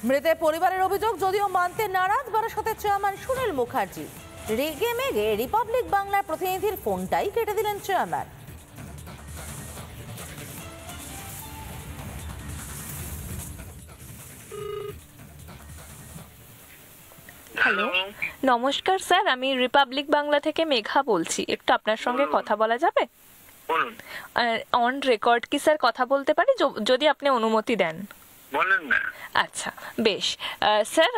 মৃতের পরিবারের অভিযোগ, যদিও মানতে নারাজ বারাসতের চেয়ারম্যান সুনীল মুখার্জি। রেগে মেগে রিপাবলিক বাংলার প্রতিনিধির ফোনটাই কেটে দিলেন চেয়ারম্যান। হ্যালো, নমস্কার স্যার, আমি রিপাবলিক বাংলা থেকে মেঘা বলছি। একটু আপনার সঙ্গে কথা বলা যাবে? অন রেকর্ড কি স্যার কথা বলতে পারি, যদি আপনি অনুমতি দেন? বলেন না। আচ্ছা, বেশ। স্যার,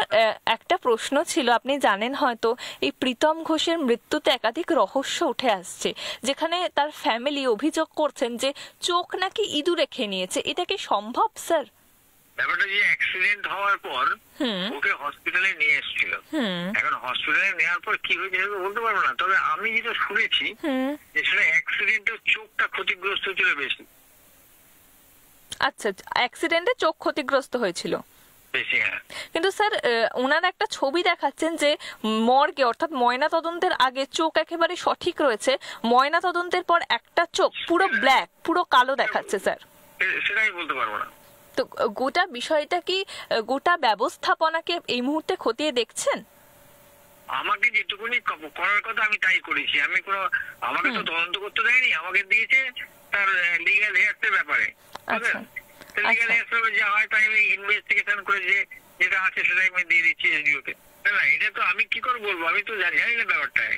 একটা প্রশ্ন ছিল। আপনি জানেন হয়তো এই প্রীতম ঘোষের মৃত্যুতে একাধিক রহস্য উঠে আসছে, যেখানে তার ফ্যামিলি অভিযোগ করছেন যে চোখ নাকি ইঁদুরে খেয়ে নিয়েছে। এটা কি সম্ভব স্যার? ব্যাপারটা যে অ্যাক্সিডেন্ট হওয়ার পর ওকে হসপিটালে নিয়ে এসেছিল। এখন হসপিটালে নেওয়ার পর কি হয়েছে বলতে পারবো না, তবে আমি যেটা শুনেছি যে সেটা অ্যাক্সিডেন্টের চোখটা ক্ষতিগ্রস্ত ছিল বেশি। আচ্ছা, অ্যাক্সিডেন্টে চোখ ক্ষতিগ্রস্ত হয়েছিল বেশি, হ্যাঁ। কিন্তু স্যার, ওনার একটা ছবি দেখাচ্ছেন যে মর্গে অর্থাৎ ময়না তদন্তের আগে চোখ একেবারে সঠিক রয়েছে, ময়না তদন্তের পর একটা চোখ পুরো ব্ল্যাক, পুরো কালো দেখাচ্ছে স্যার। সেটাই বলতে পারবো না। তো গোটা বিষয়টা কি, গোটা ব্যবস্থাপনাকে এই মুহূর্তে খতিয়ে দেখছেন? আমাকে যেটুকুনি করার কথা আমি তাই করেছি। আমি আমাকে তো তদন্ত করতে দেয়নি, আমাকে দিয়েছে তার লিগ্যাল হেয়ার্সের ব্যাপারে। লিগ্যাল হেয়ার্স যা হয় তাই আমি ইনভেস্টিগেশন করে যেটা আছে সেটাই আমি দিয়ে দিচ্ছি এসডিওকে। না, এটা তো আমি কি করে বলবো, আমি তো জানি না ব্যাপারটাই।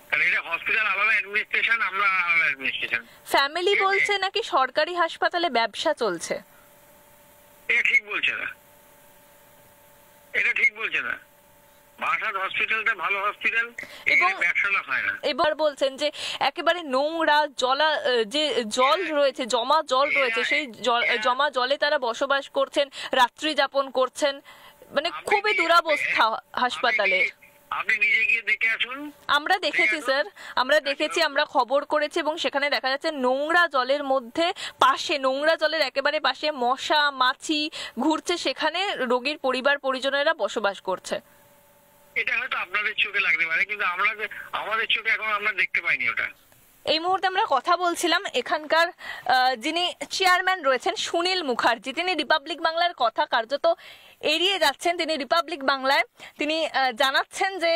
কারণ এটা হসপিটাল আলাদা অ্যাডমিনিস্ট্রেশন, আমরা আলাদা অ্যাডমিনিস্ট্রেশন। ফ্যামিলি বলছে নাকি সরকারি হাসপাতালে ব্যবসা চলছে। এটা ঠিক বলছে না, এটা ঠিক বলছে না। বারাসাত হসপিটালটা ভালো হসপিটাল, এখানে ব্যবসাটা হয় না। এবার বলছেন যে একেবারে নোংরা যে জল রয়েছে, জমা জল রয়েছে, সেই জমা জলে তারা বসবাস করছেন, রাত্রি যাপন করছেন, মানে খুবই দুরবস্থা হাসপাতালে। আপনি নিজে গিয়ে দেখে আসুন। আমরা দেখেছি স্যার, আমরা দেখেছি, আমরা খবর করেছি, এবং সেখানে দেখা যাচ্ছে নোংরা জলের মধ্যে পাশে, নোংরা জলের একেবারে পাশে মশা মাছি ঘুরছে, সেখানে রোগীর পরিবার পরিজনেরা বসবাস করছে। এটা হয়তো আপনাদের চোখে লাগতে পারে, কিন্তু আমাদের চোখে এখন আমরা দেখতে পাইনি ওটা। এই মুহূর্তে আমরা কথা বলছিলাম এখানকার যিনি চেয়ারম্যান রয়েছেন সুনীল মুখার্জি। তিনি রিপাবলিক বাংলার কথা কার্যত এড়িয়ে যাচ্ছেন। তিনি রিপাবলিক বাংলায় তিনি জানাচ্ছেন যে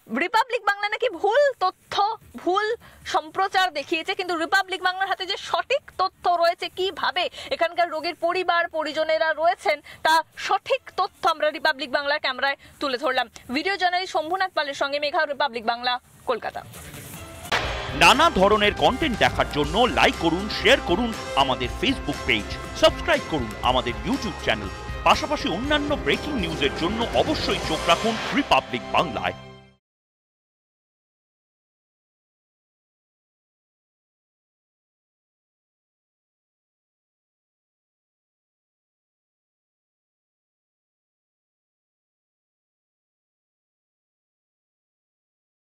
রিপাবলিক বাংলা নাকি ভুল তথ্য, ভুল সম্প্রচার দেখিয়েছে, কিন্তু রিপাবলিক বাংলার হাতে যে সঠিক তথ্য রয়েছে, কিভাবে এখানকার রোগীর পরিবার পরিজনেরা রয়েছেন, তা সঠিক তথ্য আমরা রিপাবলিক বাংলার ক্যামেরায় তুলে ধরলাম। ভিডিও জার্নালিস্ট শম্ভুনাথ পালের সঙ্গে মেঘা, রিপাবলিক বাংলা, কলকাতা। নানা ধরনের কন্টেন্ট দেখার জন্য লাইক করুন, শেয়ার করুন আমাদের ফেসবুক পেজ, সাবস্ক্রাইব করুন আমাদের ইউটিউব চ্যানেল। পাশাপাশি অন্যান্য ব্রেকিং নিউজের জন্য অবশ্যই চোখ রাখুন রিপাবলিক বাংলায়।